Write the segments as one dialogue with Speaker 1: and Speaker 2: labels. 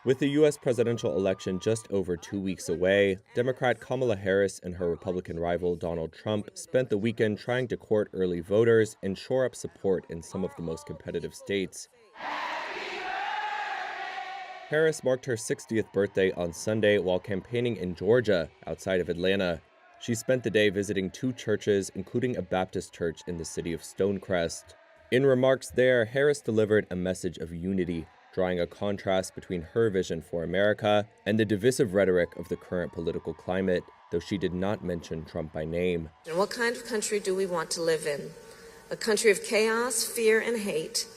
Speaker 1: With the U.S. presidential election just over 2 weeks away, Democrat Kamala Harris and her Republican rival Donald Trump spent the weekend trying to court early voters and shore up support in some of the most competitive states. Harris marked her 60th birthday on Sunday while campaigning in Georgia, outside of Atlanta. She spent the day visiting 2 churches, including a Baptist church in the city of Stonecrest. In remarks there, Harris delivered a message of unity, drawing a contrast between her vision for America and the divisive rhetoric of the current political climate, though she did not mention Trump by name.
Speaker 2: And what kind of country do we want to live in? A country of chaos, fear, and hate,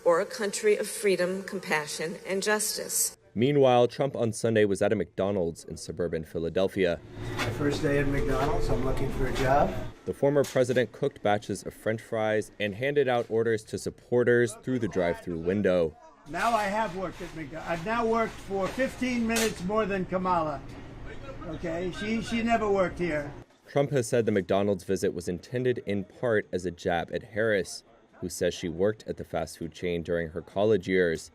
Speaker 2: or a country of freedom, compassion, and justice?
Speaker 1: Meanwhile, Trump on Sunday was at a McDonald's in suburban Philadelphia.
Speaker 3: My first day at McDonald's, I'm looking for a job.
Speaker 1: The former president cooked batches of French fries and handed out orders to supporters through the drive-thru window.
Speaker 3: Now I have worked at McDonald's. I've now worked for 15 minutes more than Kamala. Okay, she never worked here.
Speaker 1: Trump has said the McDonald's visit was intended in part as a jab at Harris, who says she worked at the fast food chain during her college years.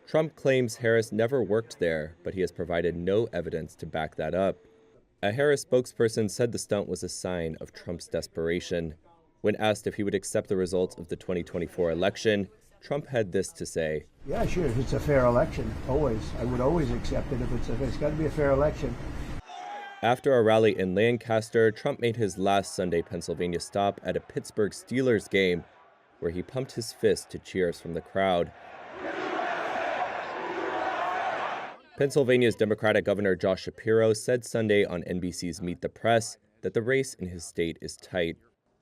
Speaker 1: Trump claims Harris never worked there, but he has provided no evidence to back that up. A Harris spokesperson said the stunt was a sign of Trump's desperation. When asked if he would accept the results of the 2024 election, Trump had this to say.
Speaker 3: Yeah, sure, if it's a fair election, always. I would always accept it if it's got to be a fair election.
Speaker 1: After a rally in Lancaster, Trump made his last Sunday Pennsylvania stop at a Pittsburgh Steelers game, where he pumped his fist to cheers from the crowd. Pennsylvania's Democratic Governor Josh Shapiro said Sunday on NBC's Meet the Press that the race in his state is tight.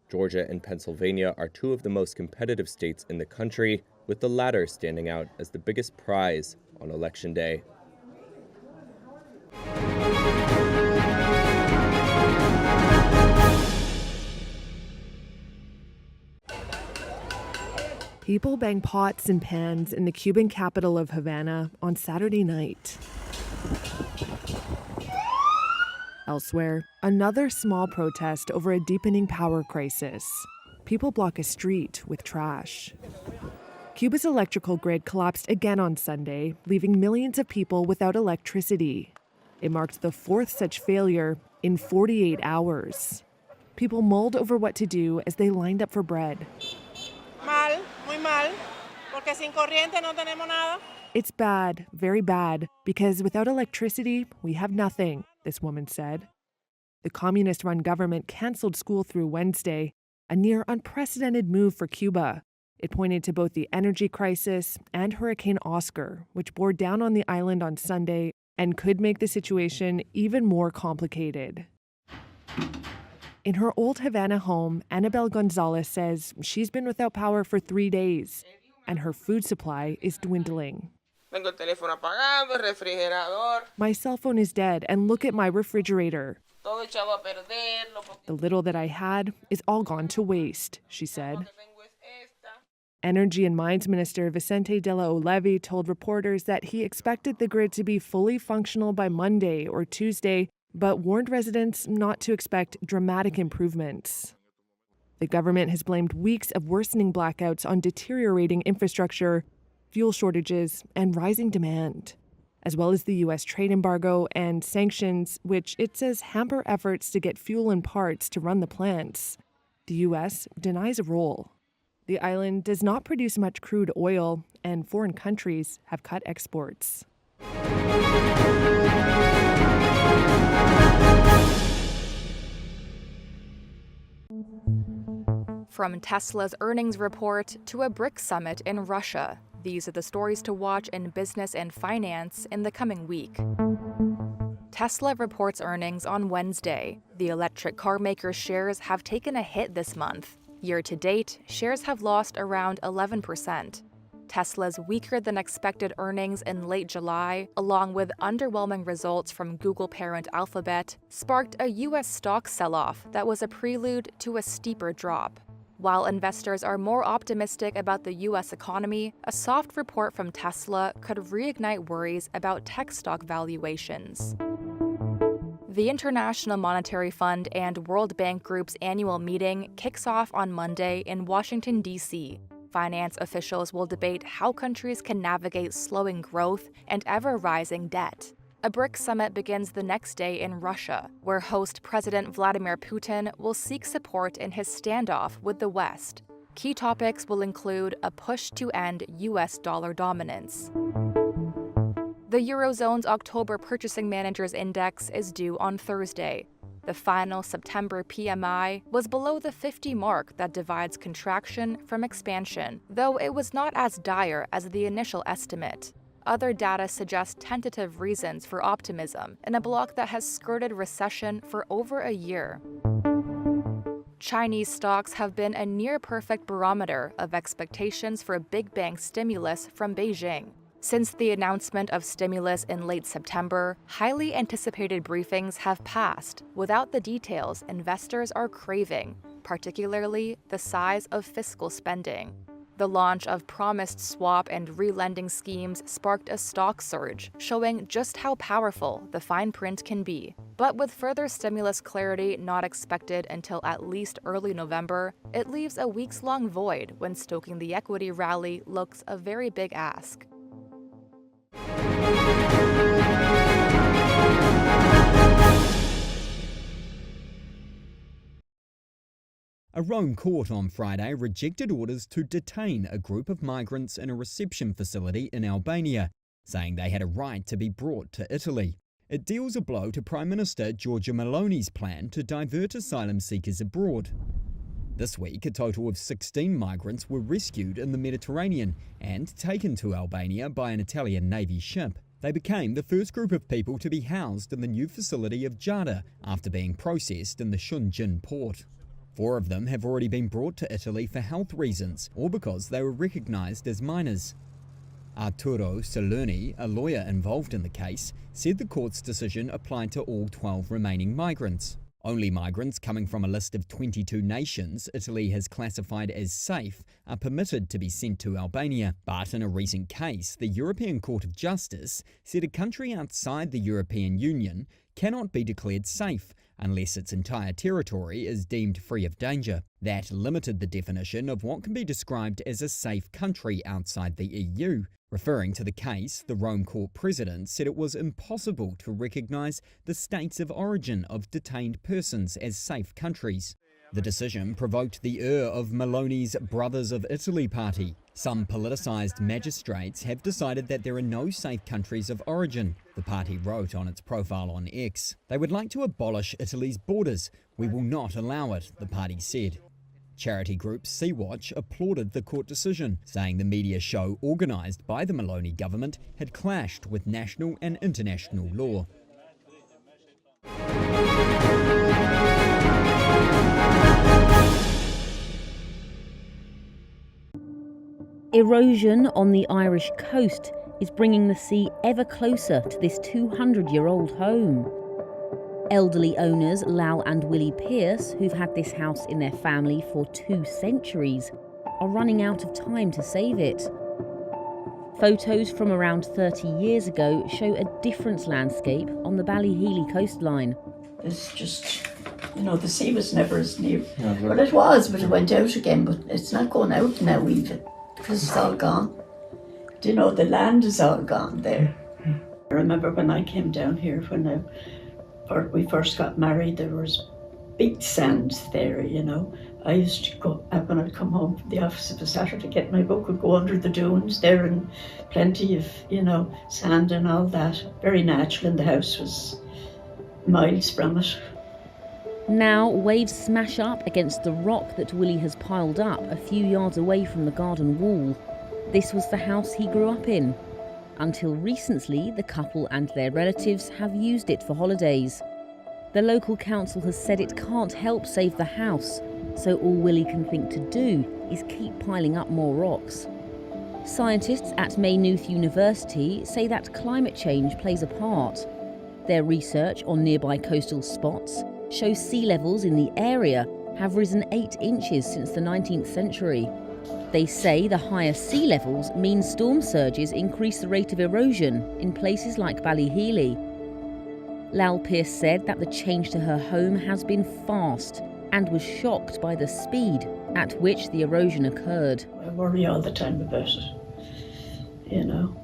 Speaker 1: Georgia and Pennsylvania are 2 of the most competitive states in the country, with the latter standing out as the biggest prize on Election Day.
Speaker 4: People bang pots and pans in the Cuban capital of Havana on Saturday night. Elsewhere, another small protest over a deepening power crisis. People block a street with trash. Cuba's electrical grid collapsed again on Sunday, leaving millions of people without electricity. It marked the 4th such failure in 48 hours. People mulled over what to do as they lined up for bread.
Speaker 5: Mal, muy mal, porque sin corriente no tenemos nada.
Speaker 4: It's bad, very bad, because without electricity, we have nothing, this woman said. The communist-run government canceled school through Wednesday, a near unprecedented move for Cuba. It pointed to both the energy crisis and Hurricane Oscar, which bore down on the island on Sunday and could make the situation even more complicated. In her old Havana home, Annabelle Gonzalez says she's been without power for 3 days, and her food supply is dwindling.
Speaker 5: Tengo el teléfono apagado, el refrigerador.
Speaker 4: My cell phone is dead, and look at my refrigerator.
Speaker 5: Todo echado a perder.
Speaker 4: The little that I had is all gone to waste, she said. Energy and Mines Minister Vicente de la Oleve told reporters that he expected the grid to be fully functional by Monday or Tuesday, but warned residents not to expect dramatic improvements. The government has blamed weeks of worsening blackouts on deteriorating infrastructure, fuel shortages, and rising demand, as well as the U.S. trade embargo and sanctions, which it says hamper efforts to get fuel and parts to run the plants. The U.S. denies a role. The island does not produce much crude oil, and foreign countries have cut exports.
Speaker 6: From Tesla's earnings report to a BRICS summit in Russia, these are the stories to watch in business and finance in the coming week. Tesla reports earnings on Wednesday. The electric car maker's shares have taken a hit this month. Year to date, shares have lost around 11%. Tesla's weaker-than-expected earnings in late July, along with underwhelming results from Google parent Alphabet, sparked a U.S. stock sell-off that was a prelude to a steeper drop. While investors are more optimistic about the U.S. economy, a soft report from Tesla could reignite worries about tech stock valuations. The International Monetary Fund and World Bank Group's annual meeting kicks off on Monday in Washington, D.C. Finance officials will debate how countries can navigate slowing growth and ever-rising debt. A BRICS summit begins the next day in Russia, where host President Vladimir Putin will seek support in his standoff with the West. Key topics will include a push to end U.S. dollar dominance. The Eurozone's October Purchasing Managers' Index is due on Thursday. The final September PMI was below the 50 mark that divides contraction from expansion, though it was not as dire as the initial estimate. Other data suggest tentative reasons for optimism in a bloc that has skirted recession for over a year. Chinese stocks have been a near-perfect barometer of expectations for big bang stimulus from Beijing. Since the announcement of stimulus in late September, highly anticipated briefings have passed without the details investors are craving, particularly the size of fiscal spending. The launch of promised swap and relending schemes sparked a stock surge, showing just how powerful the fine print can be. But with further stimulus clarity not expected until at least early November, it leaves a weeks-long void when stoking the equity rally looks a very big ask.
Speaker 7: A Rome court on Friday rejected orders to detain a group of migrants in a reception facility in Albania, saying they had a right to be brought to Italy. It deals a blow to Prime Minister Giorgia Meloni's plan to divert asylum seekers abroad. This week, a total of 16 migrants were rescued in the Mediterranean and taken to Albania by an Italian Navy ship. They became the first group of people to be housed in the new facility of Jada after being processed in the Shunjin port. 4 of them have already been brought to Italy for health reasons or because they were recognised as minors. Arturo Salerni, a lawyer involved in the case, said the court's decision applied to all 12 remaining migrants. Only migrants coming from a list of 22 nations Italy has classified as safe are permitted to be sent to Albania. But in a recent case, the European Court of Justice said a country outside the European Union cannot be declared safe unless its entire territory is deemed free of danger. That limited the definition of what can be described as a safe country outside the EU. Referring to the case, the Rome Court president said it was impossible to recognise the states of origin of detained persons as safe countries. The decision provoked the ire of Meloni's Brothers of Italy party. Some politicised magistrates have decided that there are no safe countries of origin, the party wrote on its profile on X. They would like to abolish Italy's borders. We will not allow it, the party said. Charity group Sea-Watch applauded the court decision, saying the media show organised by the Meloni government had clashed with national and international law.
Speaker 8: Erosion on the Irish coast is bringing the sea ever closer to this 200-year-old home. Elderly owners Lal and Willie Pearce, who've had this house in their family for 2 centuries, are running out of time to save it. Photos from around 30 years ago show a different landscape on the Ballyhealy coastline.
Speaker 9: It's just, the sea was never as near. Well, it was, but it went out again, but it's not going out now even, because it's all gone. The land is all gone there. I remember when I came down here, when we first got married, there was big sands there, I used to go, when I'd come home from the office of a Saturday to get my book, would go under the dunes there, and plenty of, sand and all that. Very natural, and the house was miles from it.
Speaker 8: Now, waves smash up against the rock that Willie has piled up a few yards away from the garden wall. This was the house he grew up in. Until recently, the couple and their relatives have used it for holidays. The local council has said it can't help save the house, so all Willie can think to do is keep piling up more rocks. Scientists at Maynooth University say that climate change plays a part. Their research on nearby coastal spots shows sea levels in the area have risen 8 inches since the 19th century. They say the higher sea levels mean storm surges increase the rate of erosion in places like Ballyhealy. Lal Pearce said that the change to her home has been fast. and was shocked by the speed at which the erosion occurred.
Speaker 9: I worry all the time about it, you know.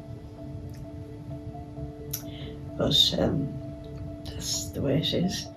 Speaker 9: But that's the way it is.